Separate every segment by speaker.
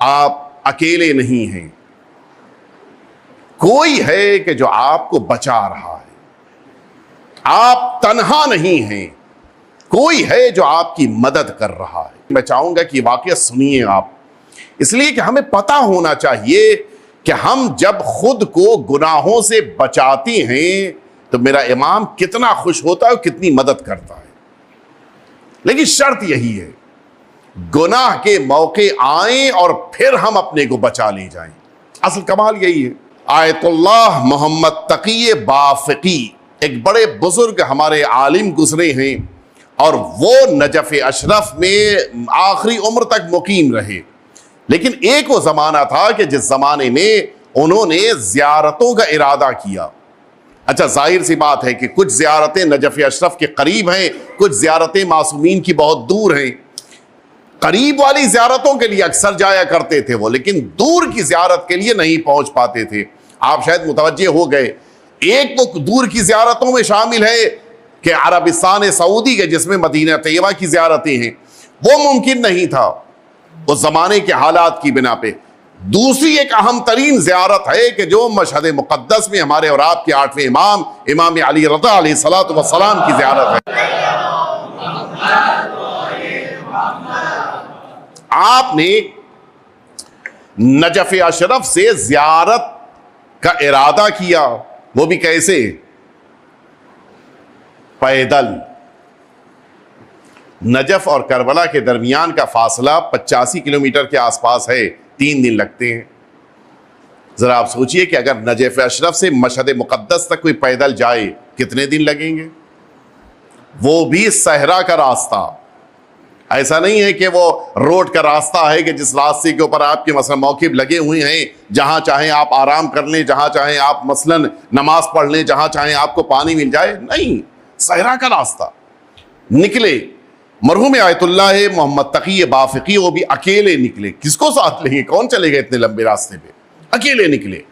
Speaker 1: आप अकेले नहीं हैं, कोई है कि जो आपको बचा रहा है। आप तन्हा नहीं हैं, कोई है जो आपकी मदद कर रहा है। मैं चाहूंगा कि वाकया सुनिए आप, इसलिए कि हमें पता होना चाहिए कि हम जब खुद को गुनाहों से बचाते हैं तो मेरा इमाम कितना खुश होता है और कितनी मदद करता है। लेकिन शर्त यही है, गुनाह के मौके आए और फिर हम अपने को बचा ले जाएं। असल कमाल यही है। आयतुल्लाह मोहम्मद तकी बाफकी एक बड़े बुजुर्ग हमारे आलिम गुजरे हैं और वो नजफ अशरफ में आखिरी उम्र तक मुकीम रहे। लेकिन एक वो जमाना था कि जिस जमाने में उन्होंने जियारतों का इरादा किया। अच्छा, जाहिर सी बात है कि कुछ जियारतें नजफ अशरफ के करीब हैं, कुछ जियारतें मासूमीन की बहुत दूर हैं। करीब वाली जियारतों के लिए अक्सर जाया करते थे वो, लेकिन दूर की जियारत के लिए नहीं पहुंच पाते थे। आप शायद मुतवज्जे हो गए, एक वो दूर की जियारतों में शामिल है कि अरबिस्तान सऊदी के जिसमें मदीना तैयबा की जियारतें हैं, वो मुमकिन नहीं था उस जमाने के हालात की बिना पे। दूसरी एक अहम तरीन जियारत है कि जो मशहद मुक़द्दस में हमारे और आपके 8वें इमाम इमाम अली रज़ा अलैहिस्सलातु वस्सलाम की जियारत है। आपने नजफ अशरफ से जियारत का इरादा किया, वो भी कैसे? पैदल। नजफ और करबला के दरमियान का फासला 85 किलोमीटर के आसपास है, 3 दिन लगते हैं। जरा आप सोचिए कि अगर नजफ अशरफ से मशहद मुक़द्दस तक कोई पैदल जाए कितने दिन लगेंगे, वो भी सहरा का रास्ता। ऐसा नहीं है कि वो रोड का रास्ता है कि जिस रास्ते के ऊपर आपके मसलन मौक़िफ़ लगे हुए हैं, जहां चाहें आप आराम कर लें, जहां चाहें आप मसलन नमाज पढ़ लें, जहां चाहें आपको पानी मिल जाए। नहीं, सहरा का रास्ता। निकले मरहूम आयतुल्लाह मोहम्मद तकी बाफकी, वो भी अकेले निकले। किसको साथ लेंगे, कौन चलेगा इतने लंबे रास्ते पे? अकेले निकले।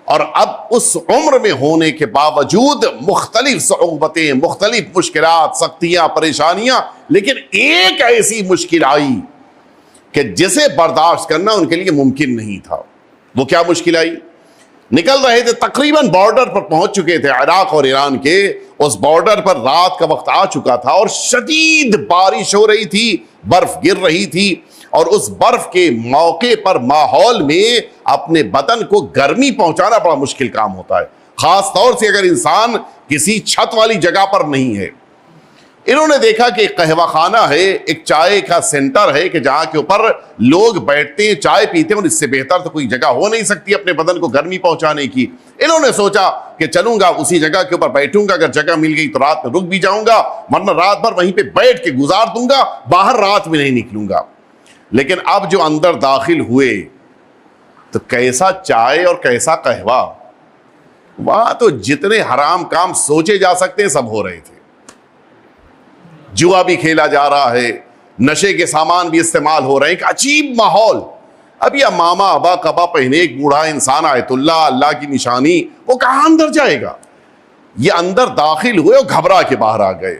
Speaker 1: और अब उस उम्र में होने के बावजूद मुख्तलिफ सऊबतें, मुख्तलिफ मुश्किलात, सख्तियां, परेशानियां, लेकिन एक ऐसी मुश्किल आई कि जिसे बर्दाश्त करना उनके लिए मुमकिन नहीं था। वो क्या मुश्किल आई? निकल रहे थे, तकरीबन बॉर्डर पर पहुंच चुके थे इराक और ईरान के। उस बॉर्डर पर रात का वक्त आ चुका था और शदीद बारिश हो रही थी, बर्फ गिर रही थी। और उस बर्फ के मौके पर माहौल में अपने बदन को गर्मी पहुंचाना बड़ा मुश्किल काम होता है, खास तौर से अगर इंसान किसी छत वाली जगह पर नहीं है। इन्होंने देखा कि एक कहवा खाना है, एक चाय का सेंटर है कि जहां के ऊपर लोग बैठते हैं, चाय पीते हैं, और इससे बेहतर तो कोई जगह हो नहीं सकती अपने बदन को गर्मी पहुंचाने की। इन्होंने सोचा कि चलूंगा उसी जगह के ऊपर बैठूंगा, अगर जगह मिल गई तो रात में रुक भी जाऊंगा, वरना रात भर वहीं पे बैठ के गुजार दूंगा, बाहर रात में नहीं निकलूंगा। लेकिन अब जो अंदर दाखिल हुए तो कैसा चाय और कैसा कहवा, वहां तो जितने हराम काम सोचे जा सकते हैं सब हो रहे थे। जुआ भी खेला जा रहा है, नशे के सामान भी इस्तेमाल हो रहे हैं, एक अजीब माहौल। अब यह मामा अबा कबा पहने एक बूढ़ा इंसान आयतुल्लाह, अल्लाह की निशानी, वो कहां अंदर जाएगा? ये अंदर दाखिल हुए और घबरा के बाहर आ गए।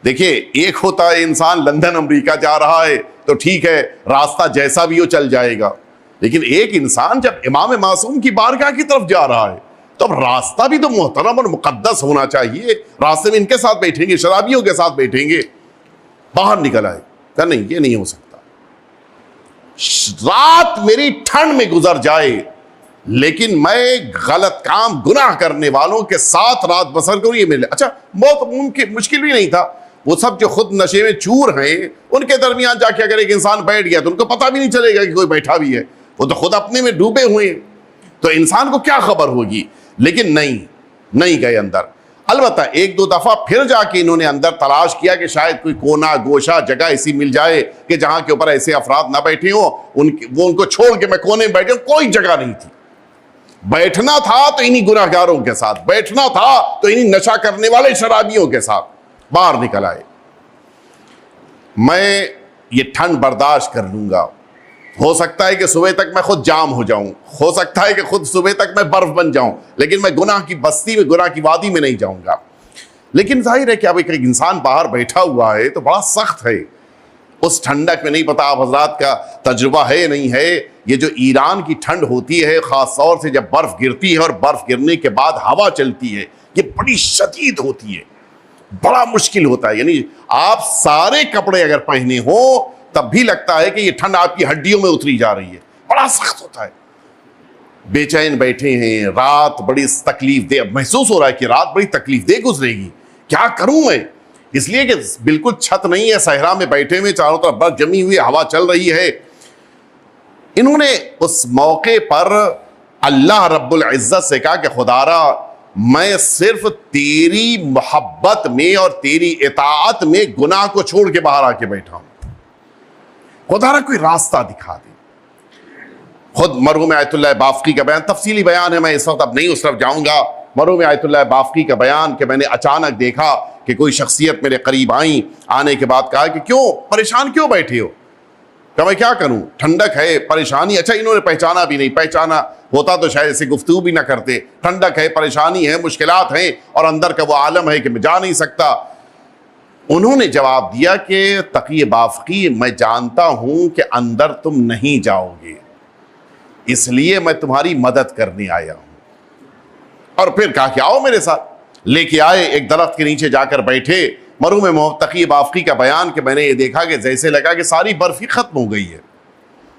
Speaker 1: देखिए, एक होता है इंसान लंदन अमेरिका जा रहा है तो ठीक है, रास्ता जैसा भी हो चल जाएगा। लेकिन एक इंसान जब इमाम मासूम की बारगाह की तरफ जा रहा है तो अब रास्ता भी तो मोहतरम और मुकद्दस होना चाहिए। रास्ते में इनके साथ बैठेंगे, शराबियों के साथ बैठेंगे। बाहर निकल आए, कहा नहीं, ये नहीं हो सकता। रात मेरी ठंड में गुजर जाए लेकिन मैं गलत काम गुनाह करने वालों के साथ रात बसर करूं, ये मिले। अच्छा, बहुत मुमकिन मुश्किल भी नहीं था। वो सब जो खुद नशे में चूर हैं, उनके दरमियान जाके अगर एक इंसान बैठ गया तो उनको पता भी नहीं चलेगा कि कोई बैठा भी है। वो तो खुद अपने में डूबे हुए हैं, तो इंसान को क्या खबर होगी। लेकिन नहीं गए अंदर। अलबत्ता एक दो दफा फिर जाके इन्होंने अंदर तलाश किया कि शायद कोई कोना गोशा जगह ऐसी मिल जाए कि जहां के ऊपर ऐसे अफराद ना बैठे हो, वो उनको छोड़ के मैं कोने में बैठे। कोई जगह नहीं थी। बैठना था तो इन्हीं गुनाहगारों के साथ, बैठना था तो इन्हीं नशा करने वाले शराबियों के साथ। बाहर निकल आए। मैं ये ठंड बर्दाश्त कर लूंगा, हो सकता है कि सुबह तक मैं खुद जाम हो जाऊं, हो सकता है कि खुद सुबह तक मैं बर्फ बन जाऊं, लेकिन मैं गुनाह की बस्ती में, गुनाह की वादी में नहीं जाऊंगा। लेकिन जाहिर है कि अब एक इंसान बाहर बैठा हुआ है तो बड़ा सख्त है। उस ठंडक में नहीं पता आप हजरात का तजुर्बा है नहीं है, ये जो ईरान की ठंड होती है, खास तौर से जब बर्फ गिरती है और बर्फ गिरने के बाद हवा चलती है, ये बड़ी शदीद होती है, बड़ा मुश्किल होता है। यानी आप सारे कपड़े अगर पहने हो तब भी लगता है कि ये ठंड आपकी हड्डियों में उतरी जा रही है, बड़ा सख्त होता है। बेचैन बैठे हैं, रात बड़ी तकलीफ दे, महसूस हो रहा है कि रात बड़ी तकलीफ दे गुजरेगी, क्या करूं मैं, इसलिए कि बिल्कुल छत नहीं है, सहरा में बैठे हुए, चारों तरफ बर्फ जमी हुई, हवा चल रही है। इन्होंने उस मौके पर अल्लाह रब्बुल इज्जत से कहा कि खुदारा मैं सिर्फ तेरी मोहब्बत में और तेरी इताअत में गुनाह को छोड़ के बाहर आके बैठा हूं, खुदारा कोई रास्ता दिखा दे। खुद मरहूम आयतुल्लाह बाफ़की का बयान, तफसीली बयान है, मैं इस वक्त अब नहीं उस तरफ जाऊंगा। मरहूम आयतुल्लाह बाफ़की का बयान कि मैंने अचानक देखा कि कोई शख्सियत मेरे करीब आई, आने के बाद कहा कि क्यों परेशान क्यों बैठे हो, क्या मैं क्या करूं, ठंडक है, परेशानी। अच्छा, इन्होंने पहचाना भी नहीं, पहचाना होता तो शायद ऐसे गुफ्तगू भी ना करते। ठंडक है, परेशानी है, मुश्किलात हैं और अंदर का वो आलम है कि मैं जा नहीं सकता। उन्होंने जवाब दिया कि तक़ी बाफ़की मैं जानता हूं कि अंदर तुम नहीं जाओगे, इसलिए मैं तुम्हारी मदद करने आया हूं। और फिर कहा कि आओ मेरे साथ, लेके आए, एक दरख्त के नीचे जाकर बैठे। मरहूम तक़ी बाफ़की का बयान कि मैंने ये देखा कि जैसे लगा कि सारी बर्फ ही खत्म हो गई है,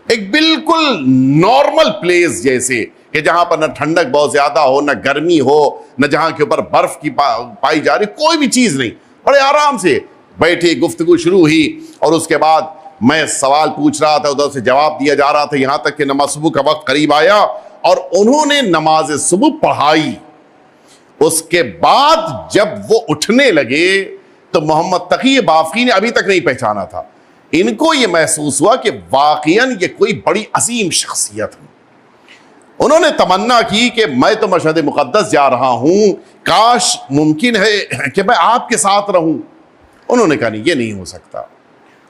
Speaker 1: एक बिल्कुल नॉर्मल प्लेस जैसे कि जहां पर न ठंडक बहुत ज्यादा हो, न गर्मी हो, न जहां के ऊपर बर्फ की पाई जा रही, कोई भी चीज नहीं, बड़े आराम से बैठे, गुफ्तगू शुरू हुई और उसके बाद मैं सवाल पूछ रहा था, उधर से जवाब दिया जा रहा था, यहां तक कि नमाज सुबह का वक्त करीब आया और उन्होंने नमाज सुबह पढ़ाई। उसके बाद जब वो उठने लगे तो मोहम्मद तक़ी बाफ़की ने अभी तक नहीं पहचाना था। इनको ये महसूस हुआ कि वाक़ियन ये कोई बड़ी अजीम शख्सियत है। उन्होंने तमन्ना की कि मैं तो मशहद मुक़द्दस जा रहा हूं, काश मुमकिन है कि मैं आपके साथ रहूं। उन्होंने कहा नहीं, ये नहीं हो सकता,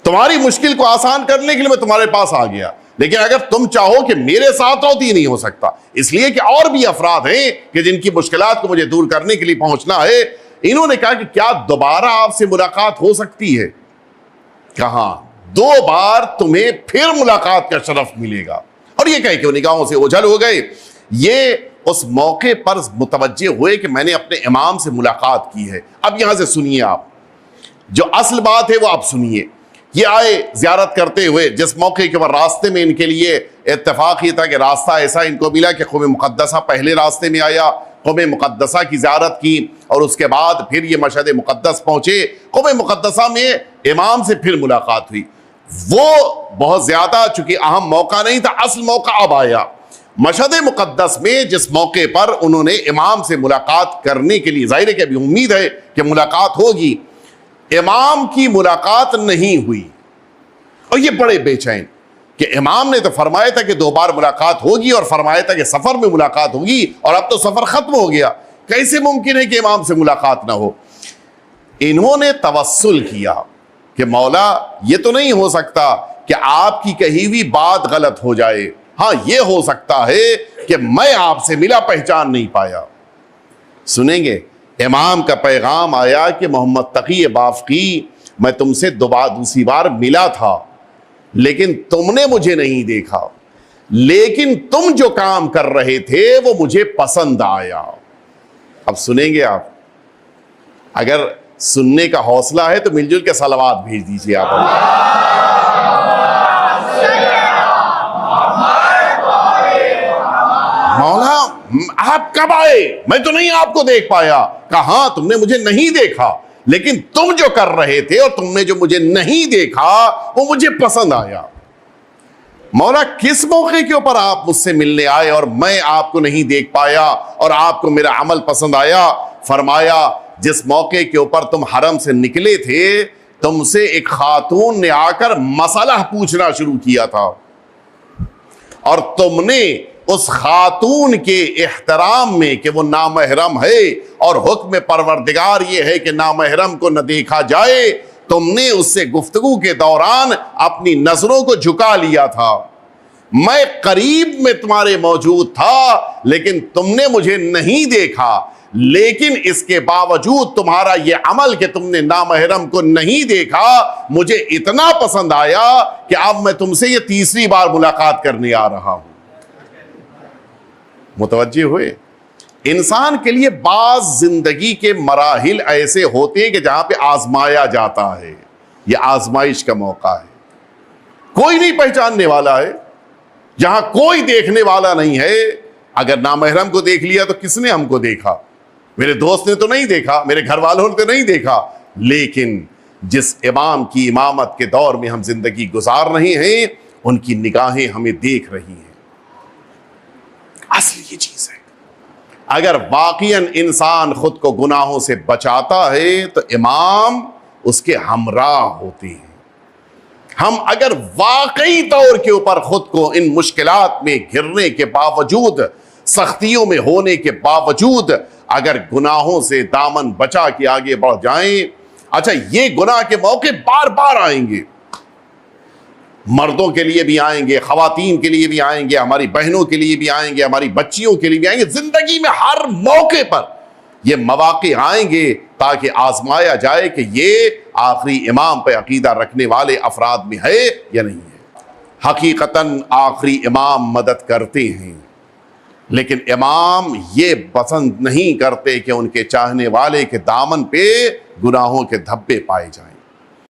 Speaker 1: तुम्हारी मुश्किल को आसान करने के लिए मैं तुम्हारे पास आ गया, लेकिन अगर तुम चाहो कि मेरे साथ रहो तो ये नहीं हो सकता, इसलिए कि और भी अफराद हैं कि जिनकी मुश्किलात को मुझे दूर करने के लिए पहुंचना है। इन्होंने कहा कि क्या दोबारा आपसे मुलाकात हो सकती है? कहा 2 बार तुम्हें फिर मुलाकात का शरफ मिलेगा। और ये कह के निगाहों से ओझल हो गए। ये उस मौके पर मुतवज्जे हुए कि मैंने अपने इमाम से मुलाकात की है। अब यहां से सुनिए, आप जो असल बात है वो आप सुनिए। ये आए ज़ियारत करते हुए, जिस मौके के ऊपर रास्ते में इनके लिए इत्तेफाक ये था कि रास्ता ऐसा इनको मिला कि क़ौम मुक़द्दसा पहले रास्ते में आया, क़ौम मुक़द्दसा की ज़ियारत की और उसके बाद फिर ये मशहद मुक़द्दस पहुँचे। क़ौम मुक़द्दसा में इमाम से फिर मुलाकात हुई। वो बहुत ज़्यादा चूँकि अहम मौका नहीं था, असल मौका अब आया। मशहद मुक़द्दस में जिस मौके पर उन्होंने इमाम से मुलाकात करने के लिए, ज़ाहिर है कि अभी उम्मीद है कि मुलाकात होगी, इमाम की मुलाकात नहीं हुई और ये बड़े बेचैन कि इमाम ने तो फरमाया था कि 2 बार मुलाकात होगी और फरमाया था कि सफर में मुलाकात होगी और अब तो सफर खत्म हो गया, कैसे मुमकिन है कि इमाम से मुलाकात ना हो। इन्होंने तवस्सुल किया कि मौला ये तो नहीं हो सकता कि आपकी कही हुई बात गलत हो जाए, हाँ ये हो सकता है कि मैं आपसे मिला, पहचान नहीं पाया। सुनेंगे, इमाम का पैगाम आया कि मोहम्मद तक़ी बाफ़की मैं तुमसे दूसरी बार मिला था, लेकिन तुमने मुझे नहीं देखा, लेकिन तुम जो काम कर रहे थे वो मुझे पसंद आया। अब सुनेंगे आप, अगर सुनने का हौसला है तो मिलजुल के सलावत भेज दीजिए आप। मौला आप कब आए? मैं तो नहीं आपको देख पाया। कहा तुमने मुझे नहीं देखा, लेकिन तुम जो कर रहे थे और तुमने जो मुझे नहीं देखा वो मुझे पसंद आया। मौला किस मौके के ऊपर आप मुझसे मिलने आए और मैं आपको नहीं देख पाया और आपको मेरा अमल पसंद आया? फरमाया जिस मौके के ऊपर तुम हरम से निकले थे, तुमसे एक खातून ने आकर मसला पूछना शुरू किया था और तुमने उस खातून के एहतराम में कि वो नामहरम है और हुक्म परवरदिगार ये है कि नामहरम को न देखा जाए, तुमने उससे गुफ्तगू के दौरान अपनी नजरों को झुका लिया था। मैं करीब में तुम्हारे मौजूद था, लेकिन तुमने मुझे नहीं देखा, लेकिन इसके बावजूद तुम्हारा यह अमल कि तुमने नामहरम को नहीं देखा मुझे इतना पसंद आया कि अब मैं तुमसे यह तीसरी बार मुलाकात करने आ रहा हूं। मुतवज्जे हुए? इंसान के लिए बाज जिंदगी के मराहिल ऐसे होते हैं कि जहां पे आजमाया जाता है, यह आजमाइश का मौका है। कोई नहीं पहचानने वाला है, जहां कोई देखने वाला नहीं है। अगर नामहरम को देख लिया तो किसने हमको देखा? मेरे दोस्त ने तो नहीं देखा, मेरे घर वालों ने तो नहीं देखा, लेकिन जिस इमाम की इमामत के दौर में हम जिंदगी गुजार रहे हैं उनकी निगाहें हमें देख रही हैं। असली ये चीज है। अगर वाकईन इंसान खुद को गुनाहों से बचाता है तो इमाम उसके हमराह होते हैं। हम अगर वाकई तौर के ऊपर खुद को इन मुश्किलात में घिरने के बावजूद, सख्तियों में होने के बावजूद अगर गुनाहों से दामन बचा के आगे बढ़ जाएं, अच्छा ये गुनाह के मौके बार बार आएंगे, मर्दों के लिए भी आएंगे, खवातीन के लिए भी आएंगे, हमारी बहनों के लिए भी आएंगे, हमारी बच्चियों के लिए भी आएंगे। जिंदगी में हर मौके पर ये मौके आएंगे ताकि आजमाया जाए कि ये आखिरी इमाम पे अकीदा रखने वाले अफराद में है या नहीं है। हकीकतन आखिरी इमाम मदद करते हैं, लेकिन इमाम ये पसंद नहीं करते कि उनके चाहने वाले के दामन पे गुनाहों के धब्बे पाए जाएं।